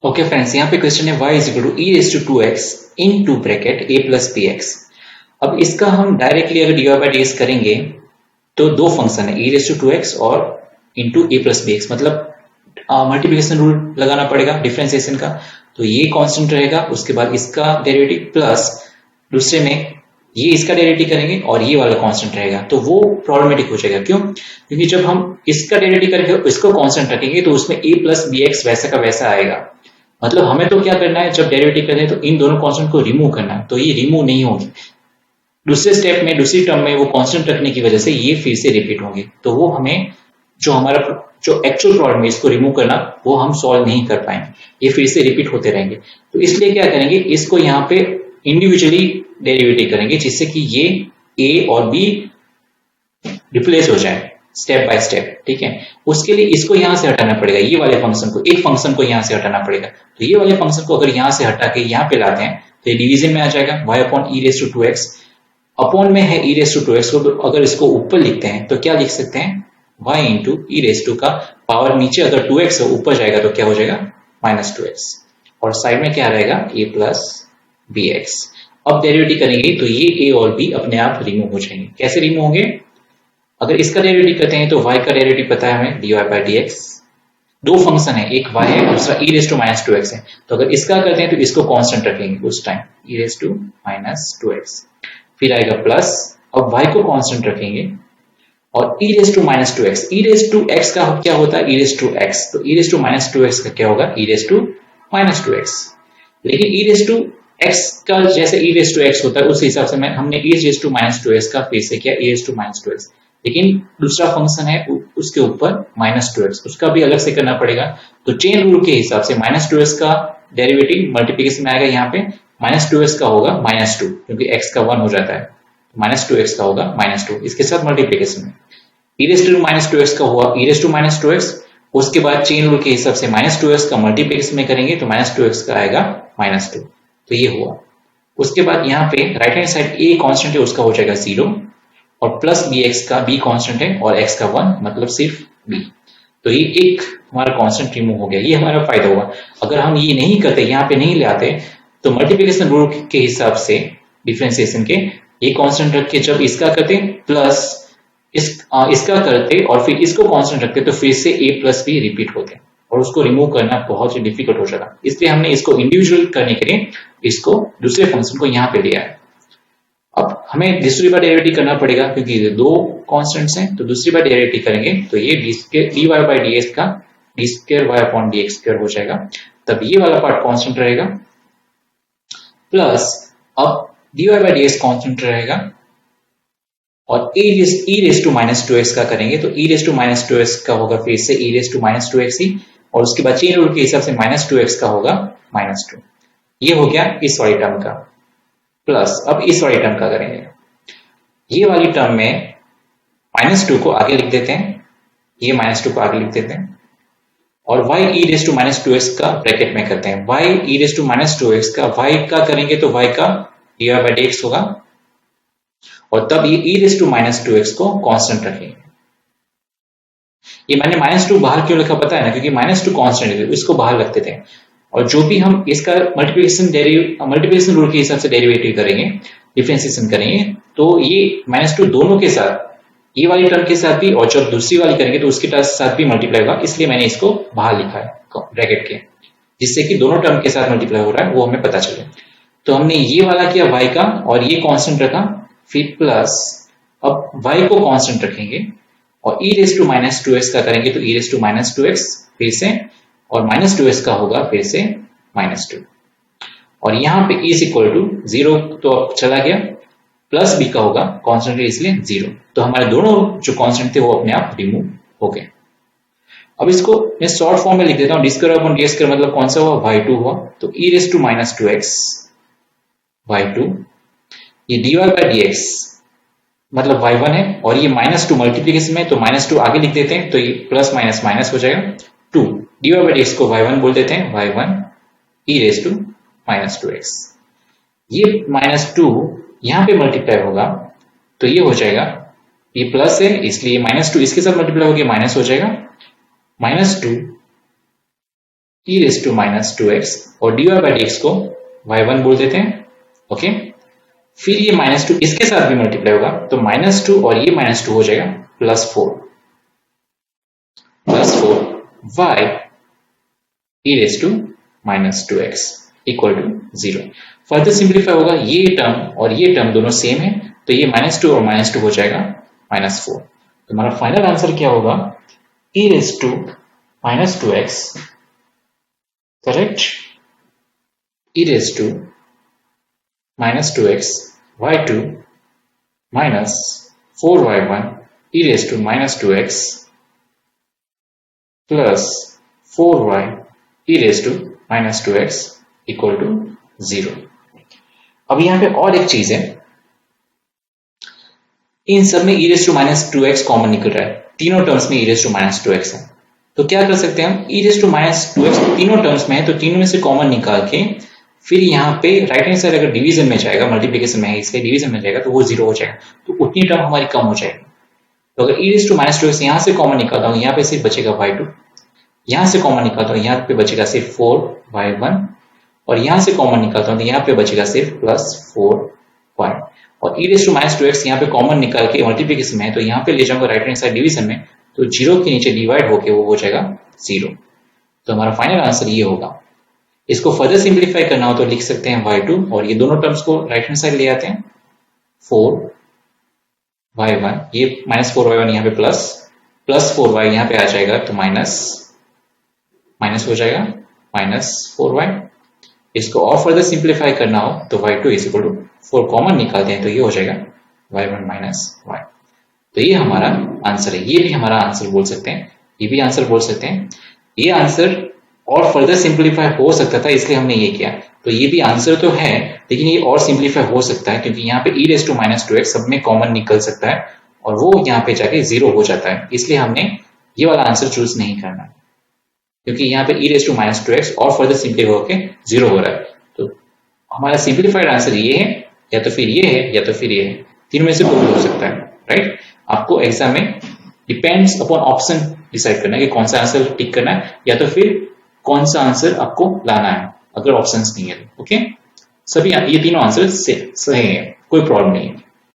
Okay friends, यहाँ पे question है y is equal to e raise to 2x into bracket a plus b x. अब इसका हम डायरेक्टली अगर dy बाई डी एस करेंगे तो दो फंक्शन है, ई रेज टू 2x और into a plus b x, मतलब मल्टीप्लिकेशन रूल लगाना पड़ेगा डिफरेंशिएशन का। तो ये कांस्टेंट रहेगा, उसके बाद इसका डेरिवेटिव प्लस दूसरे में ये इसका डेरिवेटिव करेंगे और ये वाला कांस्टेंट रहेगा, तो वो प्रॉब्लमेटिक हो जाएगा। क्यों? क्योंकि जब हम इसका डेरिवेटिव करेंगे इसको कांस्टेंट रखेंगे तो उसमें a प्लस बी एक्स वैसा का वैसा आएगा। मतलब हमें तो क्या करना है, जब डेरिवेटिव करना है तो इन दोनों कांस्टेंट को रिमूव करना है, तो ये रिमूव नहीं होगी। दूसरे स्टेप में दूसरी टर्म में वो कांस्टेंट रखने की वजह से ये फिर से रिपीट होंगे, तो वो हमें जो हमारा जो एक्चुअल प्रॉब्लम है इसको रिमूव करना वो हम सॉल्व नहीं कर पाएंगे, ये फिर से रिपीट होते रहेंगे। तो इसलिए क्या करेंगे, इसको यहाँ पे इंडिविजुअली डेरिवेटिव करेंगे जिससे कि ये a और b रिप्लेस हो जाए स्टेप बाय स्टेप। ठीक है, उसके लिए इसको यहां से हटाना पड़ेगा, ये वाले फंक्शन को, एक फंक्शन को यहां से हटाना पड़ेगा। तो ये वाले फंक्शन को अगर यहां से हटा के यहाँ पे लाते हैं तो ये डिवीजन में आ जाएगा, y upon e raise to 2x upon में है ई रेज टू 2x को। तो अगर इसको ऊपर लिखते हैं तो क्या लिख सकते हैं, y into e raise to का पावर नीचे अगर 2x है ऊपर जाएगा तो क्या हो जाएगा माइनस 2x, और साइड में क्या रहेगा a प्लस बी एक्स। अब डेरिवेटिव करेंगे तो ये a और b अपने आप रिमूव हो जाएंगे। कैसे रिमूव होंगे, अगर इसका डेरिवेटिव करते हैं तो y का डेरिवेटिव पता है हमें, dy बाई डी एक्स। दो फंक्शन है, एक y है दूसरा ई रेज टू माइनस 2x है, तो अगर इसका करते हैं तो इसको कांस्टेंट रखेंगे उस time, e raise to minus 2x, फिर आएगा प्लस, अब y को कांस्टेंट रखेंगे और e raise to minus 2x, e raise to x का क्या होता है ई रेज टू x, तो ई रेज टू माइनस 2x का क्या होगा ई रेज टू माइनस 2x। लेकिन ई रेज टू x का जैसे ई रेज टू x होता है उस हिसाब से हमने ई रेज टू माइनस 2x का फिर से किया ई रेज टू माइनस 2x, लेकिन दूसरा फंक्शन है उसके ऊपर माइनस 2x, उसका भी अलग से करना पड़ेगा। तो चेन रूल के हिसाब से माइनस 2x का डेरिवेटिव मल्टीप्लिकेशन में आएगा, यहाँ पे माइनस 2x का होगा माइनस 2 क्योंकि x का 1 हो जाता है, माइनस 2x का होगा माइनस 2 इसके साथ मल्टीप्लिकेशन में। ई रेज टू माइनस 2x का हुआ ई रेज टू माइनस 2x, उसके बाद चेन रूल के हिसाब से माइनस 2x का मल्टीप्लिकेशन में करेंगे तो माइनस 2x का आएगा माइनस 2, तो ये हुआ। उसके बाद यहाँ पे right hand side a constant है उसका हो जाएगा 0 और प्लस बी एक्स का b कांस्टेंट है और x का 1 मतलब सिर्फ b, तो ये एक हमारा कांस्टेंट रिमूव हो गया। ये हमारा फायदा हुआ। अगर हम ये नहीं करते, यहाँ पे नहीं ले आते, तो मल्टीप्लिकेशन रूल के हिसाब से डिफरेंशिएशन के ये कांस्टेंट रख के जब इसका करते प्लस इसका करते और फिर इसको कांस्टेंट रखते तो फिर से a प्लस बी रिपीट होते और उसको रिमूव करना बहुत ही डिफिकल्ट हो जाता। इसलिए हमने इसको इंडिविजुअल करने के लिए इसको दूसरे फंक्शन को यहाँ पे लिया है। अब हमें दूसरी बार डेरिवेटिव करना पड़ेगा क्योंकि दो कांस्टेंट्स हैं, तो दूसरी बार डेरिवेटिव करेंगे तो ये dy बाई डी एक्स का d square y upon d x square हो जाएगा, तब ये वाला पार्ट कांस्टेंट रहेगा प्लस अब dy by d x constant रहेगा और e raise to minus 2x का करेंगे तो ई रेज टू माइनस 2x का होगा फिर से ई रेज टू माइनस 2x ही, और उसके बाद चेन रूल के हिसाब से माइनस 2x का होगा माइनस 2। ये हो गया इस वाली टर्म का, प्लस अब इस वाली टर्म का करेंगे। ये वाली टर्म में माइनस 2 को आगे लिख देते हैं, ये माइनस 2 को आगे लिख देते हैं और y e raise to minus 2x का ब्रैकेट में करते हैं। y e raise to minus 2x का y का करेंगे तो y का dy बाई डी एक्स होगा और तब ये ई रेज टू माइनस 2x को कांस्टेंट रखेंगे। ये मैंने माइनस 2 बाहर क्यों लिखा पता है ना, क्योंकि माइनस 2 कांस्टेंट है इसको बाहर रखते थे, और जो भी हम इसका मल्टीप्लिकेशन रूल के हिसाब से डेरिवेटिव करेंगे डिफरेंशिएशन करेंगे तो ये माइनस 2 दोनों के साथ, ये वाली टर्म के साथ भी और जब दूसरी वाली करेंगे तो उसके साथ भी मल्टीप्लाई होगा, इसलिए मैंने इसको बाहर लिखा है ब्रैकेट के, जिससे कि दोनों टर्म के साथ मल्टीप्लाई हो रहा है वो हमें पता चले। तो हमने ये वाला किया y का और ये कांस्टेंट रखा, फिर प्लस अब y को कांस्टेंट रखेंगे और e raise to minus 2x का करेंगे तो ई रेज टू माइनस 2x फिर से और माइनस 2x का होगा फिर से माइनस 2, और यहाँ पे इज इक्वल टू 0 तो अब चला गया, प्लस b का होगा कांस्टेंट इसलिए 0, तो हमारे दोनों जो कांस्टेंट थे वो अपने आप रिमूव हो गए। अब इसको मैं शॉर्ट फॉर्म में लिख देता हूँ, D square upon D square मतलब कौन सा हुआ y2 हुआ, तो ई raise to minus 2x y2, ये dy बाई डी एक्स मतलब y1 है और ये माइनस 2 मल्टीप्लिकेशन में तो माइनस 2 आगे लिख देते हैं तो ये प्लस माइनस माइनस हो जाएगा 2, dy बाई डी एक्स को y1 बोल देते हैं, y1 E raise to minus 2x। ये माइनस 2 यहाँ पे मल्टीप्लाई होगा तो ये हो जाएगा, ये प्लस है इसलिए माइनस 2 इसके साथ मल्टीप्लाई हो गया माइनस हो जाएगा, minus 2 e raise to minus 2x और dy बाई dx को y1 बोल देते हैं। ओके, फिर ये -2 इसके साथ भी मल्टीप्लाई होगा तो -2 और ये -2 हो जाएगा +4 y e raise to minus 2x equal to 0। Further simplify होगा, ये टर्म और ये टर्म दोनों सेम है तो ये -2 और -2 हो जाएगा -4। तो हमारा फाइनल आंसर क्या होगा, e raise to minus 2x, correct, e raise to minus 2x y2 minus 4y1 e raise to minus 2x plus 4y e raise to minus 2x equal to 0। अब यहां पे और एक चीज है, इन सब में e raise to minus 2x common निकल रहा है, तीनों टर्म्स में e raise to minus 2x है। तो क्या कर सकते हैं हम, e raise to minus 2x तीनों टर्म्स में है तो तीनों में से कॉमन निकाल के फिर यहाँ पे राइट हैंड साइड अगर डिवीजन में जाएगा, मल्टीप्लिकेशन में है इसलिए डिवीजन में जाएगा तो वो 0 हो जाएगा, तो उतनी टर्म हमारी कम हो जाएगी। तो अगर e raise to minus 2x यहाँ से कॉमन निकालता हूँ, यहाँ पे सिर्फ बचेगा y2, यहाँ से कॉमन निकालता हूँ यहाँ पे बचेगा सिर्फ 4y1 और यहाँ से कॉमन निकालता हूँ तो यहाँ पे बचेगा सिर्फ +4y और e raise to minus 2x यहाँ पे कॉमन निकाल के मल्टीप्लिकेशन में है तो यहाँ पे ले जाऊंगा राइट हैंड साइड डिवीजन में तो 0 के नीचे डिवाइड होके वो हो जाएगा 0। तो हमारा फाइनल आंसर ये होगा। इसको फर्दर सिंप्लीफाई करना हो तो लिख सकते हैं y2 और ये दोनों टर्म्स को राइट हैंड साइड ले आते हैं, 4y1 ये -4y1 यहाँ पे प्लस 4y यहाँ पे आ जाएगा तो माइनस हो जाएगा -4y। इसको और फर्दर सिंप्लीफाई करना हो तो y2 is equal to 4 common निकालते हैं तो ये हो जाएगा y1 माइनस y। तो ये हमारा आंसर है, ये भी हमारा आंसर बोल सकते हैं, ये भी आंसर बोल सकते हैं। ये आंसर और फर्दर सिंप्लीफाई हो सकता था इसलिए हमने ये किया, तो ये भी आंसर तो है लेकिन ये और सिंप्लीफाई हो सकता है क्योंकि यहाँ पे e raise to minus 2x सब में कॉमन निकल सकता है और वो यहाँ पे जाके 0 हो जाता है, इसलिए हमने ये वाला आंसर चूज नहीं करना क्योंकि यहाँ पे e raise to minus 2x और फर्दर सिंप्लीफाई होके 0 हो रहा है। तो हमारा सिंप्लीफाइड आंसर ये है या तो फिर ये है या तो फिर ये है, तीनों में से कोई भी हो सकता है, राइट। आपको एग्जाम में डिपेंड्स अपॉन ऑप्शन डिसाइड करना है कि कौन सा आंसर टिक करना है या तो फिर कौन सा आंसर आपको लाना है अगर ऑप्शंस नहीं है। ओके, सभी ये तीनों आंसर सही है, कोई प्रॉब्लम नहीं है।